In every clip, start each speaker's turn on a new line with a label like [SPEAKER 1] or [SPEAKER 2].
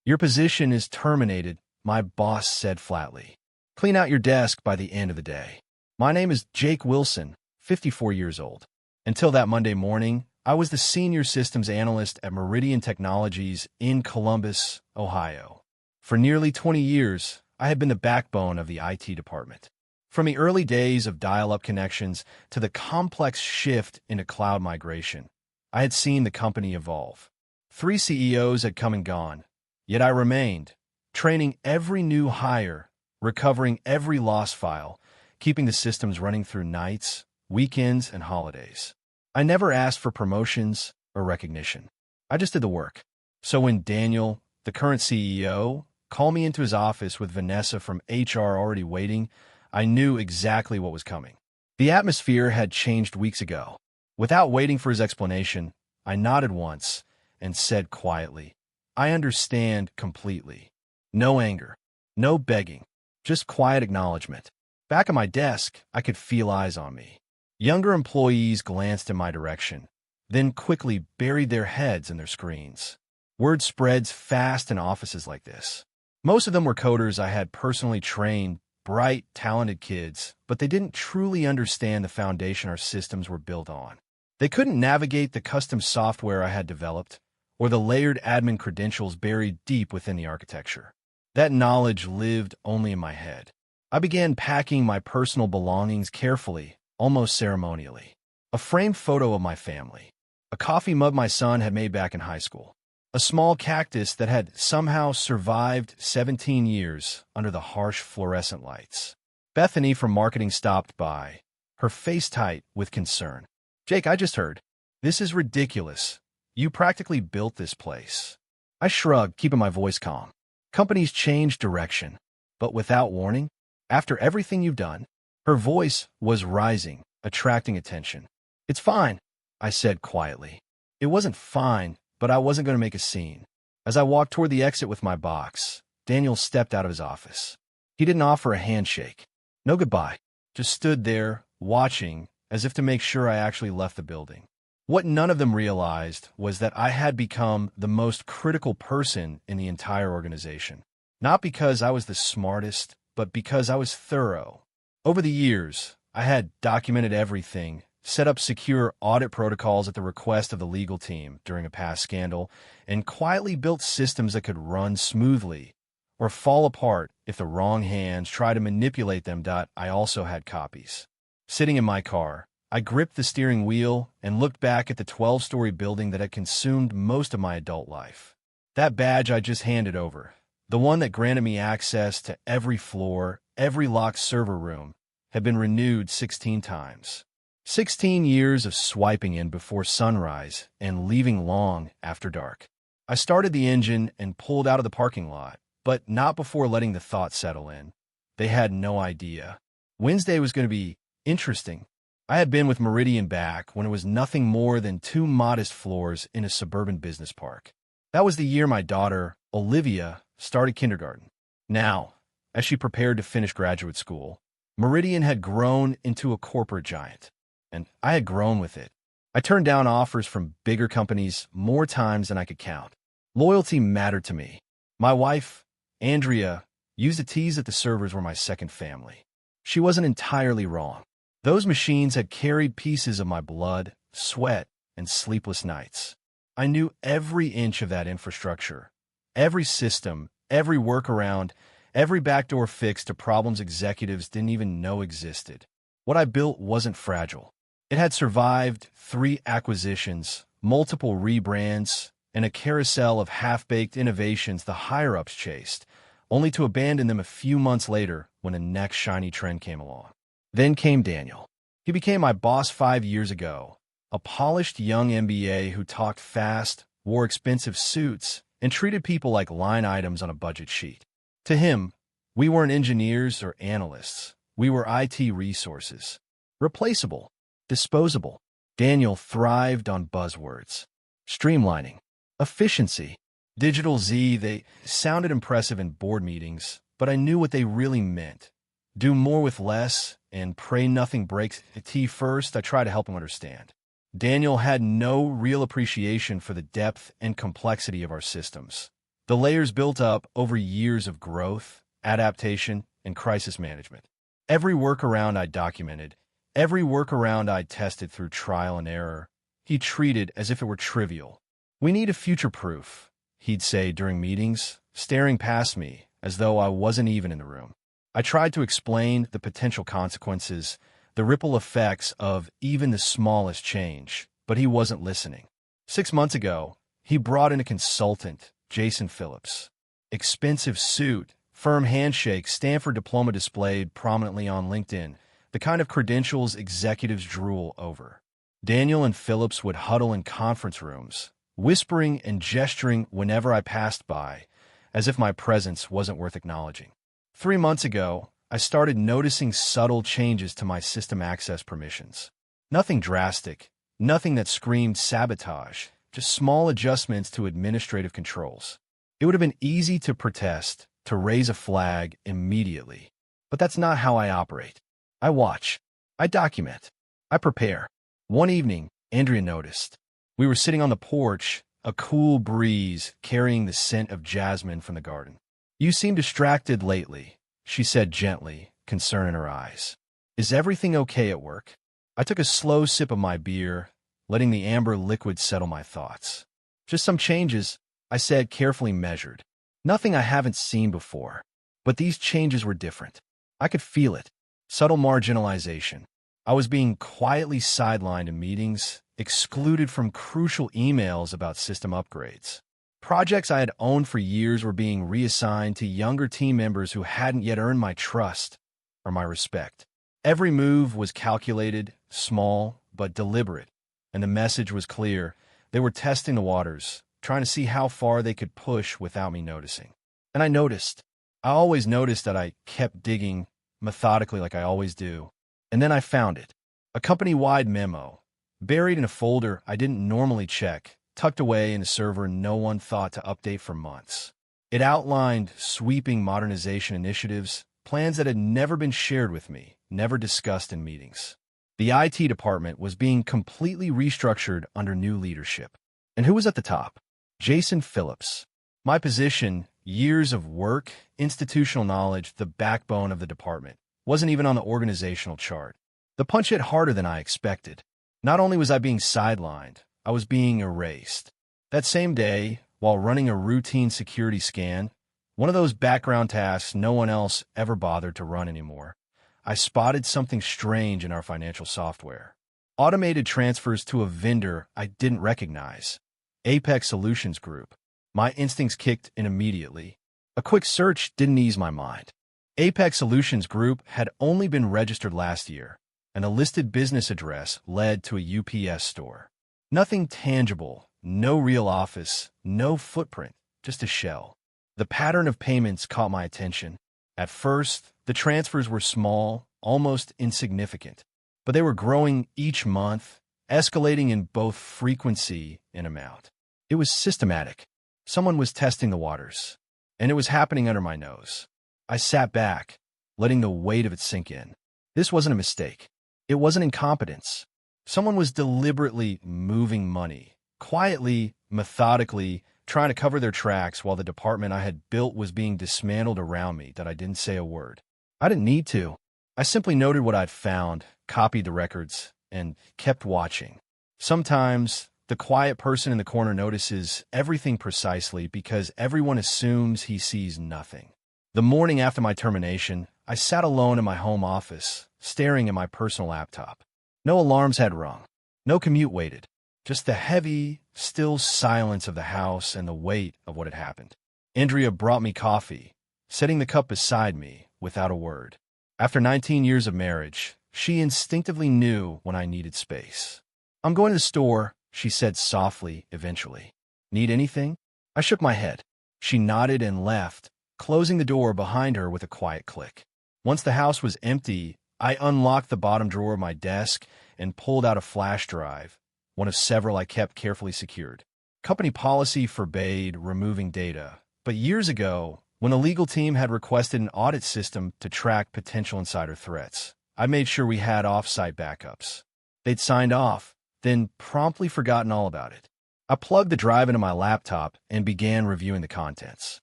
[SPEAKER 1] "Your position is terminated," my boss said flatly. "Clean out your desk by the end of the day." My name is Jake Wilson, 54 years old. Until that Monday morning, I was the senior systems analyst at Meridian Technologies in Columbus, Ohio. For nearly 20 years, I had been the backbone of the IT department. From the early days of dial-up connections to the complex shift into cloud migration, I had seen the company evolve. 3 CEOs had come and gone, yet I remained, training every new hire, recovering every lost file, keeping the systems running through nights, weekends, and holidays. I never asked for promotions or recognition. I just did the work. So when Daniel, the current CEO, called me into his office with Vanessa from HR already waiting, I knew exactly what was coming. The atmosphere had changed weeks ago. Without waiting for his explanation, I nodded once and said quietly, "I understand completely." No anger, no begging, just quiet acknowledgement. Back at my desk, I could feel eyes on me. Younger employees glanced in my direction, then quickly buried their heads in their screens. Word spreads fast in offices like this. Most of them were coders I had personally trained, bright, talented kids, but they didn't truly understand the foundation our systems were built on. They couldn't navigate the custom software I had developed, or the layered admin credentials buried deep within the architecture. That knowledge lived only in my head. I began packing my personal belongings carefully, almost ceremonially. A framed photo of my family, a coffee mug my son had made back in high school, a small cactus that had somehow survived 17 years under the harsh fluorescent lights. Bethany from marketing stopped by, her face tight with concern. "Jake, I just heard. This is ridiculous. You practically built this place." I shrugged, keeping my voice calm. Companies change direction, but without warning. After everything you've done, her voice was rising, attracting attention. "It's fine," I said quietly. It wasn't fine, but I wasn't going to make a scene. As I walked toward the exit with my box, Daniel stepped out of his office. He didn't offer a handshake. No goodbye. Just stood there, watching, as if to make sure I actually left the building. What none of them realized was that I had become the most critical person in the entire organization. Not because I was the smartest, but because I was thorough. Over the years, I had documented everything, set up secure audit protocols at the request of the legal team during a past scandal, and quietly built systems that could run smoothly or fall apart if the wrong hands tried to manipulate them. I also had copies. Sitting in my car, I gripped the steering wheel and looked back at the 12-story building that had consumed most of my adult life. That badge I just handed over, the one that granted me access to every floor, every locked server room, had been renewed 16 times. 16 years of swiping in before sunrise and leaving long after dark. I started the engine and pulled out of the parking lot, but not before letting the thought settle in. They had no idea. Wednesday was going to be interesting. I had been with Meridian back when it was nothing more than 2 modest floors in a suburban business park. That was the year my daughter, Olivia, started kindergarten. Now, as she prepared to finish graduate school, Meridian had grown into a corporate giant, and I had grown with it. I turned down offers from bigger companies more times than I could count. Loyalty mattered to me. My wife, Andrea, used to tease that the servers were my second family. She wasn't entirely wrong. Those machines had carried pieces of my blood, sweat, and sleepless nights. I knew every inch of that infrastructure, every system, every workaround, every backdoor fix to problems executives didn't even know existed. What I built wasn't fragile. It had survived 3 acquisitions, multiple rebrands, and a carousel of half-baked innovations the higher-ups chased, only to abandon them a few months later when the next shiny trend came along. Then came Daniel. He became my boss 5 years ago, a polished young MBA who talked fast, wore expensive suits, and treated people like line items on a budget sheet. To him, we weren't engineers or analysts. We were IT resources. Replaceable, disposable. Daniel thrived on buzzwords. Streamlining, efficiency, digital Z. They sounded impressive in board meetings, but I knew what they really meant. Do more with less, and pray nothing breaks. First, I try to help him understand. Daniel had no real appreciation for the depth and complexity of our systems. The layers built up over years of growth, adaptation, and crisis management. Every workaround I documented, every workaround I tested through trial and error, he treated as if it were trivial. "We need a future-proof," he'd say during meetings, staring past me as though I wasn't even in the room. I tried to explain the potential consequences, the ripple effects of even the smallest change, but he wasn't listening. 6 months ago, he brought in a consultant, Jason Phillips. Expensive suit, firm handshake, Stanford diploma displayed prominently on LinkedIn, the kind of credentials executives drool over. Daniel and Phillips would huddle in conference rooms, whispering and gesturing whenever I passed by, as if my presence wasn't worth acknowledging. 3 months ago, I started noticing subtle changes to my system access permissions. Nothing drastic, nothing that screamed sabotage, just small adjustments to administrative controls. It would have been easy to protest, to raise a flag immediately. But that's not how I operate. I watch. I document. I prepare. One evening, Andrea noticed. We were sitting on the porch, a cool breeze carrying the scent of jasmine from the garden. "You seem distracted lately," she said gently, concern in her eyes. "Is everything okay at work?" I took a slow sip of my beer, letting the amber liquid settle my thoughts. "Just some changes," I said, carefully measured. "Nothing I haven't seen before. But these changes were different. I could feel it. Subtle marginalization. I was being quietly sidelined in meetings, excluded from crucial emails about system upgrades. Projects I had owned for years were being reassigned to younger team members who hadn't yet earned my trust or my respect. Every move was calculated, small, but deliberate, and the message was clear. They were testing the waters, trying to see how far they could push without me noticing. And I noticed. I always noticed that I kept digging methodically like I always do. And then I found it. A company-wide memo, buried in a folder I didn't normally check, tucked away in a server no one thought to update for months. It outlined sweeping modernization initiatives, plans that had never been shared with me, never discussed in meetings. The IT department was being completely restructured under new leadership. And who was at the top? Jason Phillips. My position, years of work, institutional knowledge, the backbone of the department, wasn't even on the organizational chart. The punch hit harder than I expected. Not only was I being sidelined, I was being erased. That same day, while running a routine security scan, one of those background tasks no one else ever bothered to run anymore, I spotted something strange in our financial software. Automated transfers to a vendor I didn't recognize. Apex Solutions Group. My instincts kicked in immediately. A quick search didn't ease my mind. Apex Solutions Group had only been registered last year, and a listed business address led to a UPS store. Nothing tangible, no real office, no footprint, just a shell. The pattern of payments caught my attention. At first, the transfers were small, almost insignificant, but they were growing each month, escalating in both frequency and amount. It was systematic. Someone was testing the waters, and it was happening under my nose. I sat back, letting the weight of it sink in. This wasn't a mistake. It wasn't incompetence. Someone was deliberately moving money, quietly, methodically, trying to cover their tracks while the department I had built was being dismantled around me that I didn't say a word. I didn't need to. I simply noted what I'd found, copied the records, and kept watching. Sometimes, the quiet person in the corner notices everything precisely because everyone assumes he sees nothing. The morning after my termination, I sat alone in my home office, staring at my personal laptop. No alarms had rung. No commute waited. Just the heavy, still silence of the house and the weight of what had happened. Andrea brought me coffee, setting the cup beside me without a word. After 19 years of marriage, she instinctively knew when I needed space. "I'm going to the store," she said softly eventually. "Need anything?" I shook my head. She nodded and left, closing the door behind her with a quiet click. Once the house was empty, I unlocked the bottom drawer of my desk and pulled out a flash drive, one of several I kept carefully secured. Company policy forbade removing data, but years ago, when a legal team had requested an audit system to track potential insider threats, I made sure we had off-site backups. They'd signed off, then promptly forgotten all about it. I plugged the drive into my laptop and began reviewing the contents.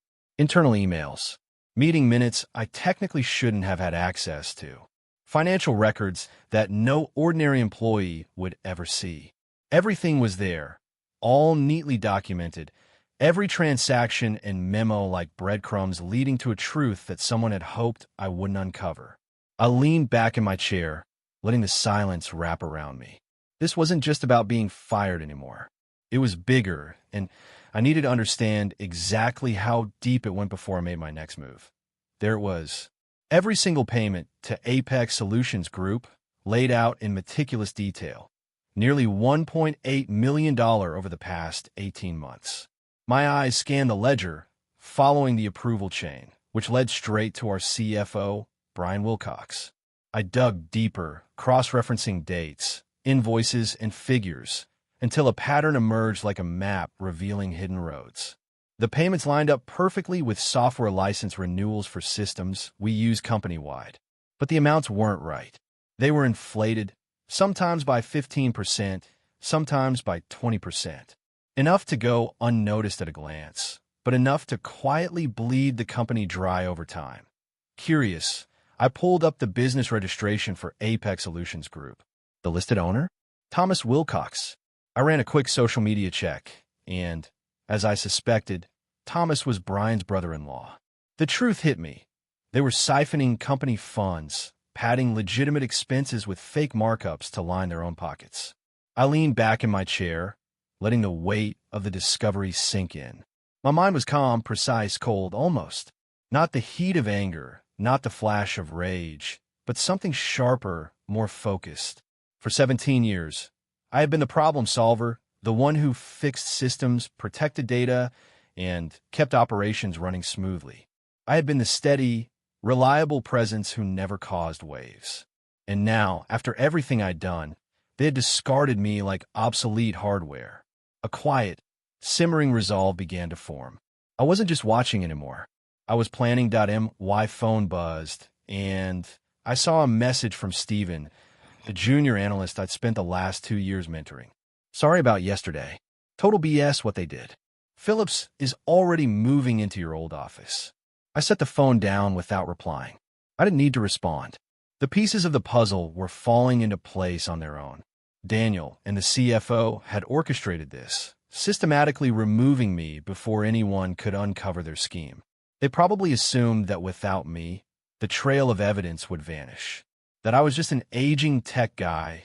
[SPEAKER 1] Internal emails, meeting minutes I technically shouldn't have had access to, financial records that no ordinary employee would ever see. Everything was there, all neatly documented, every transaction and memo like breadcrumbs leading to a truth that someone had hoped I wouldn't uncover. I leaned back in my chair, letting the silence wrap around me. This wasn't just about being fired anymore. It was bigger, and I needed to understand exactly how deep it went before I made my next move. There it was. Every single payment to Apex Solutions Group laid out in meticulous detail. Nearly $1.8 million over the past 18 months. My eyes scanned the ledger, following the approval chain, which led straight to our CFO, Brian Wilcox. I dug deeper, cross-referencing dates, invoices, and figures, until a pattern emerged like a map revealing hidden roads. The payments lined up perfectly with software license renewals for systems we use company-wide. But the amounts weren't right. They were inflated, sometimes by 15%, sometimes by 20%. Enough to go unnoticed at a glance, but enough to quietly bleed the company dry over time. Curious, I pulled up the business registration for Apex Solutions Group. The listed owner? Thomas Wilcox. I ran a quick social media check, and, as I suspected, Thomas was Brian's brother-in-law. The truth hit me. They were siphoning company funds, padding legitimate expenses with fake markups to line their own pockets. I leaned back in my chair, letting the weight of the discovery sink in. My mind was calm, precise, cold, almost. Not the heat of anger, not the flash of rage, but something sharper, more focused. For 17 years, I had been the problem solver, the one who fixed systems, protected data, and kept operations running smoothly. I had been the steady, reliable presence who never caused waves. And now, after everything I'd done, they had discarded me like obsolete hardware. A quiet, simmering resolve began to form. I wasn't just watching anymore. I was planning. My phone buzzed, and I saw a message from Steven, the junior analyst I'd spent the last 2 years mentoring. Sorry about yesterday. Total BS what they did. Phillips is already moving into your old office. I set the phone down without replying. I didn't need to respond. The pieces of the puzzle were falling into place on their own. Daniel and the CFO had orchestrated this, systematically removing me before anyone could uncover their scheme. They probably assumed that without me, the trail of evidence would vanish. That I was just an aging tech guy,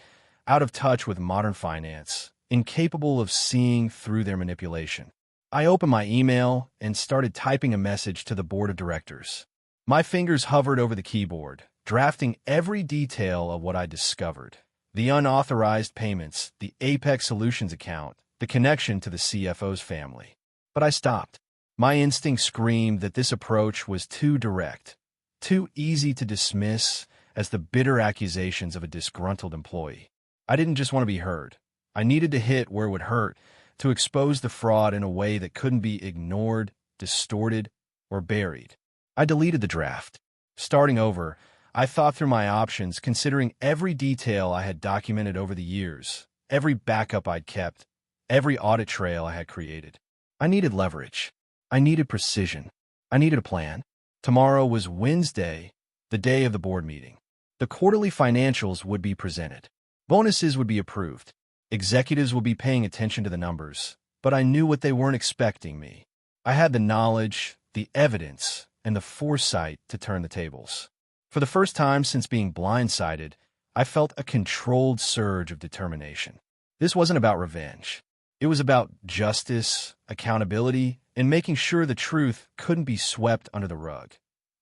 [SPEAKER 1] out of touch with modern finance, incapable of seeing through their manipulation. I opened my email and started typing a message to the board of directors. My fingers hovered over the keyboard, drafting every detail of what I discovered. The unauthorized payments, the Apex Solutions account, the connection to the CFO's family. But I stopped. My instinct screamed that this approach was too direct, too easy to dismiss as the bitter accusations of a disgruntled employee. I didn't just want to be heard. I needed to hit where it would hurt, to expose the fraud in a way that couldn't be ignored, distorted, or buried. I deleted the draft. Starting over, I thought through my options, considering every detail I had documented over the years, every backup I'd kept, every audit trail I had created. I needed leverage. I needed precision. I needed a plan. Tomorrow was Wednesday, the day of the board meeting. The quarterly financials would be presented. Bonuses would be approved. Executives would be paying attention to the numbers, but I knew what they weren't expecting me. I had the knowledge, the evidence, and the foresight to turn the tables. For the first time since being blindsided, I felt a controlled surge of determination. This wasn't about revenge. It was about justice, accountability, and making sure the truth couldn't be swept under the rug.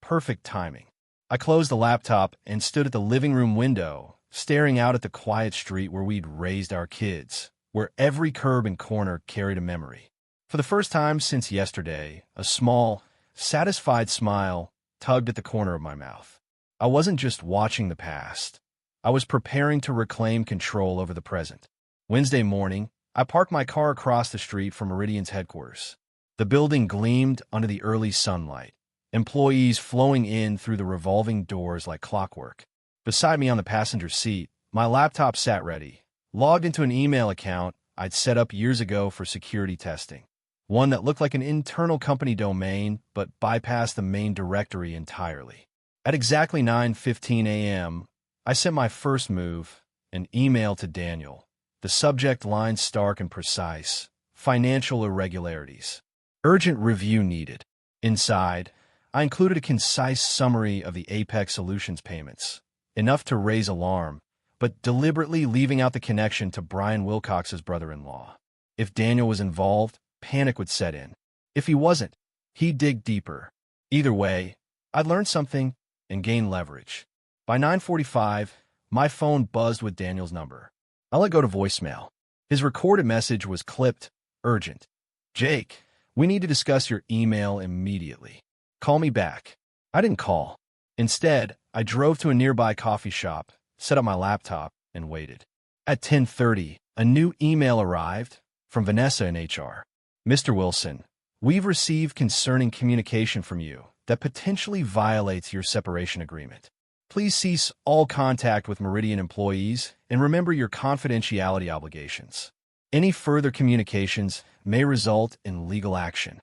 [SPEAKER 1] Perfect timing. I closed the laptop and stood at the living room window, staring out at the quiet street where we'd raised our kids, where every curb and corner carried a memory. For the first time since yesterday, a small, satisfied smile tugged at the corner of my mouth. I wasn't just watching the past. I was preparing to reclaim control over the present. Wednesday morning, I parked my car across the street from Meridian's headquarters. The building gleamed under the early sunlight, employees flowing in through the revolving doors like clockwork. Beside me on the passenger seat, my laptop sat ready, logged into an email account I'd set up years ago for security testing. One that looked like an internal company domain, but bypassed the main directory entirely. At exactly 9:15 a.m., I sent my first move, an email to Daniel. The subject line stark and precise: financial irregularities. Urgent review needed. Inside, I included a concise summary of the Apex Solutions payments, enough to raise alarm, but deliberately leaving out the connection to Brian Wilcox's brother-in-law. If Daniel was involved, panic would set in. If he wasn't, he'd dig deeper. Either way, I'd learn something and gain leverage. By 9:45, my phone buzzed with Daniel's number. I let go to voicemail. His recorded message was clipped, urgent. "Jake, we need to discuss your email immediately. Call me back." I didn't call. Instead, I drove to a nearby coffee shop, set up my laptop, and waited. At 10:30, a new email arrived from Vanessa in HR. "Mr. Wilson, we've received concerning communication from you that potentially violates your separation agreement. Please cease all contact with Meridian employees and remember your confidentiality obligations. Any further communications may result in legal action."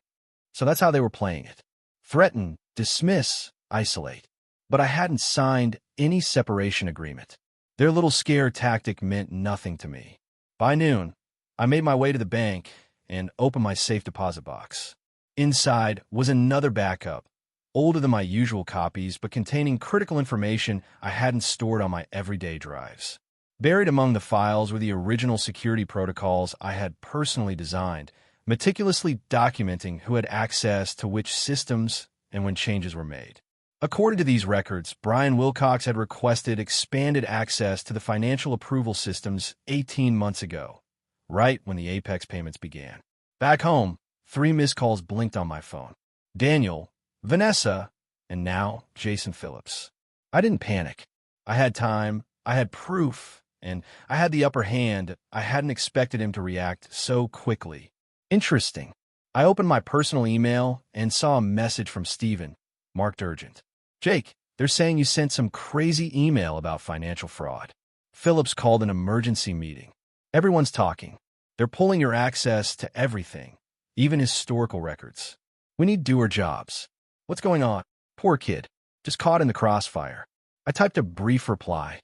[SPEAKER 1] So that's how they were playing it. Threaten, dismiss, isolate. But I hadn't signed any separation agreement. Their little scare tactic meant nothing to me. By noon, I made my way to the bank and opened my safe deposit box. Inside was another backup, older than my usual copies, but containing critical information I hadn't stored on my everyday drives. Buried among the files were the original security protocols I had personally designed, meticulously documenting who had access to which systems and when changes were made. According to these records, Brian Wilcox had requested expanded access to the financial approval systems 18 months ago, right when the Apex payments began. Back home, 3 missed calls blinked on my phone. Daniel, Vanessa, and now Jason Phillips. I didn't panic. I had time, I had proof, and I had the upper hand. I hadn't expected him to react so quickly. Interesting. I opened my personal email and saw a message from Steven, marked urgent. "Jake, they're saying you sent some crazy email about financial fraud. Phillips called an emergency meeting. Everyone's talking. They're pulling your access to everything, even historical records. We need doer jobs. What's going on?" Poor kid, just caught in the crossfire. I typed a brief reply.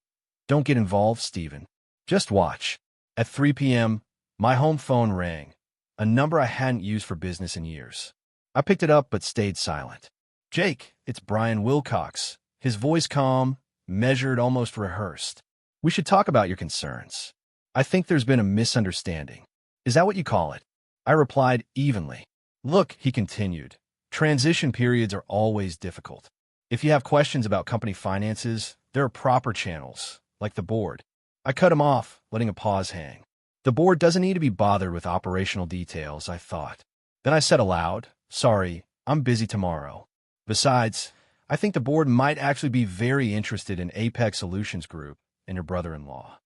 [SPEAKER 1] "Don't get involved, Steven. Just watch." At 3 p.m., my home phone rang, a number I hadn't used for business in years. I picked it up but stayed silent. "Jake, it's Brian Wilcox." His voice calm, measured, almost rehearsed. "We should talk about your concerns. I think there's been a misunderstanding. Is that what you call it?" I replied evenly. "Look," he continued, "transition periods are always difficult. If you have questions about company finances, there are proper channels, like the board." I cut him off, letting a pause hang. The board doesn't need to be bothered with operational details, I thought. Then I said aloud, "Sorry, I'm busy tomorrow. Besides, I think the board might actually be very interested in Apex Solutions Group and your brother-in-law."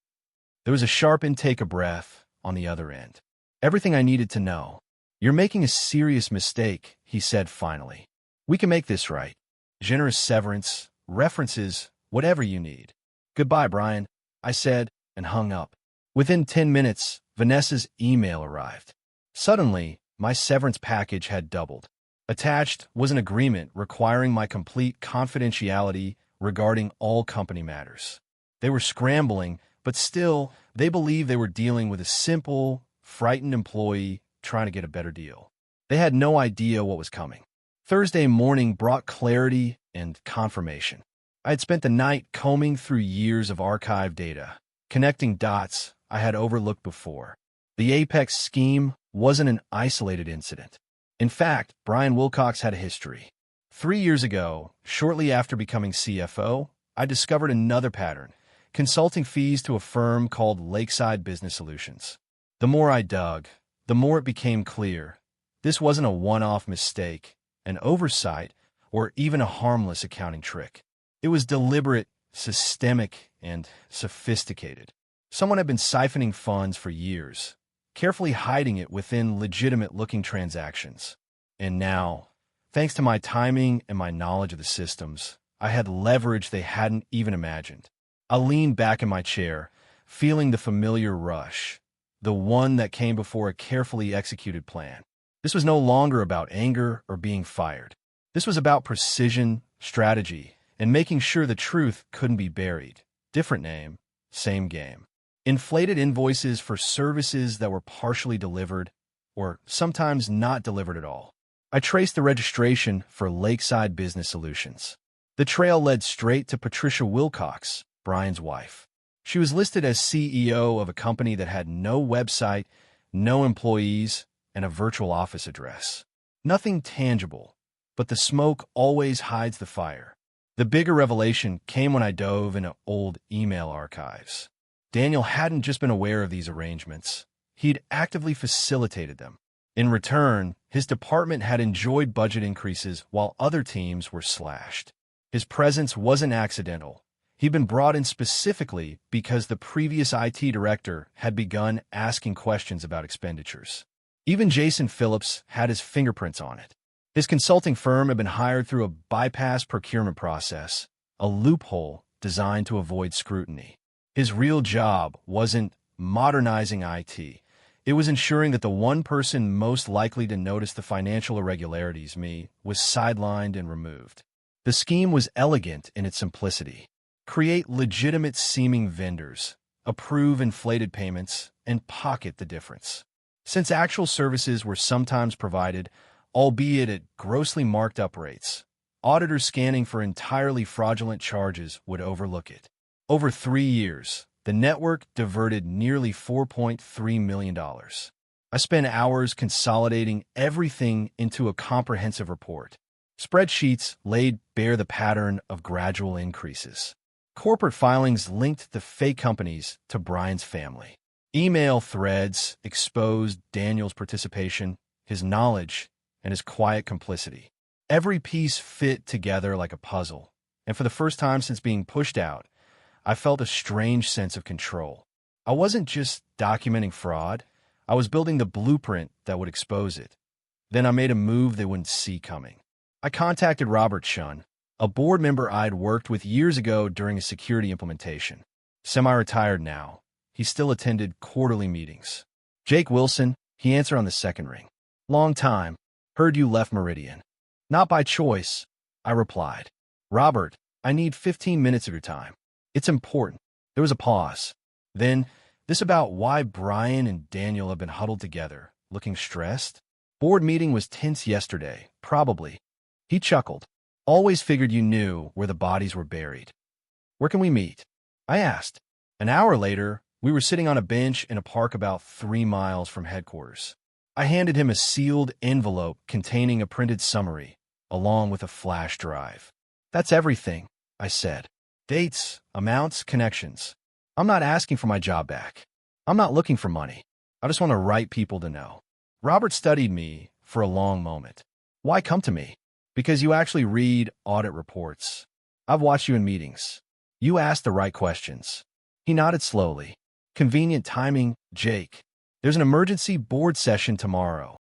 [SPEAKER 1] There was a sharp intake of breath on the other end. "Everything I needed to know. You're making a serious mistake," he said finally. "We can make this right. Generous severance, references, whatever you need." "Goodbye, Brian," I said, and hung up. Within 10 minutes, Vanessa's email arrived. Suddenly, my severance package had doubled. Attached was an agreement requiring my complete confidentiality regarding all company matters. They were scrambling, but still, they believed they were dealing with a simple, frightened employee trying to get a better deal. They had no idea what was coming. Thursday morning brought clarity and confirmation. I had spent the night combing through years of archived data, connecting dots I had overlooked before. The Apex scheme wasn't an isolated incident. In fact, Brian Wilcox had a history. 3 years ago, shortly after becoming CFO, I discovered another pattern: consulting fees to a firm called Lakeside Business Solutions. The more I dug, the more it became clear this wasn't a one-off mistake, an oversight, or even a harmless accounting trick. It was deliberate, systemic, and sophisticated. Someone had been siphoning funds for years, carefully hiding it within legitimate-looking transactions. And now, thanks to my timing and my knowledge of the systems, I had leverage they hadn't even imagined. I leaned back in my chair, feeling the familiar rush, the one that came before a carefully executed plan. This was no longer about anger or being fired. This was about precision, strategy, and making sure the truth couldn't be buried. Different name, same game. Inflated invoices for services that were partially delivered, or sometimes not delivered at all. I traced the registration for Lakeside Business Solutions. The trail led straight to Patricia Wilcox, Brian's wife. She was listed as CEO of a company that had no website, no employees, and a virtual office address. Nothing tangible, but the smoke always hides the fire. The bigger revelation came when I dove into old email archives. Daniel hadn't just been aware of these arrangements. He'd actively facilitated them. In return, his department had enjoyed budget increases while other teams were slashed. His presence wasn't accidental. He'd been brought in specifically because the previous IT director had begun asking questions about expenditures. Even Jason Phillips had his fingerprints on it. His consulting firm had been hired through a bypass procurement process, a loophole designed to avoid scrutiny. His real job wasn't modernizing IT. It was ensuring that the one person most likely to notice the financial irregularities, me, was sidelined and removed. The scheme was elegant in its simplicity. Create legitimate-seeming vendors, approve inflated payments, and pocket the difference. Since actual services were sometimes provided, albeit at grossly marked up rates, auditors scanning for entirely fraudulent charges would overlook it. Over 3 years, the network diverted nearly $4.3 million. I spent hours consolidating everything into a comprehensive report. Spreadsheets laid bare the pattern of gradual increases. Corporate filings linked the fake companies to Brian's family. Email threads exposed Daniel's participation, his knowledge, and his quiet complicity. Every piece fit together like a puzzle, and for the first time since being pushed out, I felt a strange sense of control. I wasn't just documenting fraud, I was building the blueprint that would expose it. Then I made a move they wouldn't see coming. I contacted Robert Shun, a board member I'd worked with years ago during a security implementation. Semi-retired now, he still attended quarterly meetings. Jake Wilson, he answered on the second ring. Long time. Heard you left Meridian. Not by choice, I replied. Robert, I need 15 minutes of your time. It's important. There was a pause. Then, this about why Brian and Daniel have been huddled together, looking stressed. Board meeting was tense yesterday, probably. He chuckled. Always figured you knew where the bodies were buried. Where can we meet? I asked. An hour later, we were sitting on a bench in a park about 3 miles from headquarters. I handed him a sealed envelope containing a printed summary, along with a flash drive. That's everything, I said. Dates, amounts, connections. I'm not asking for my job back. I'm not looking for money. I just want the right people to know. Robert studied me for a long moment. Why come to me? Because you actually read audit reports. I've watched you in meetings. You ask the right questions. He nodded slowly. Convenient timing, Jake. There's an emergency board session tomorrow.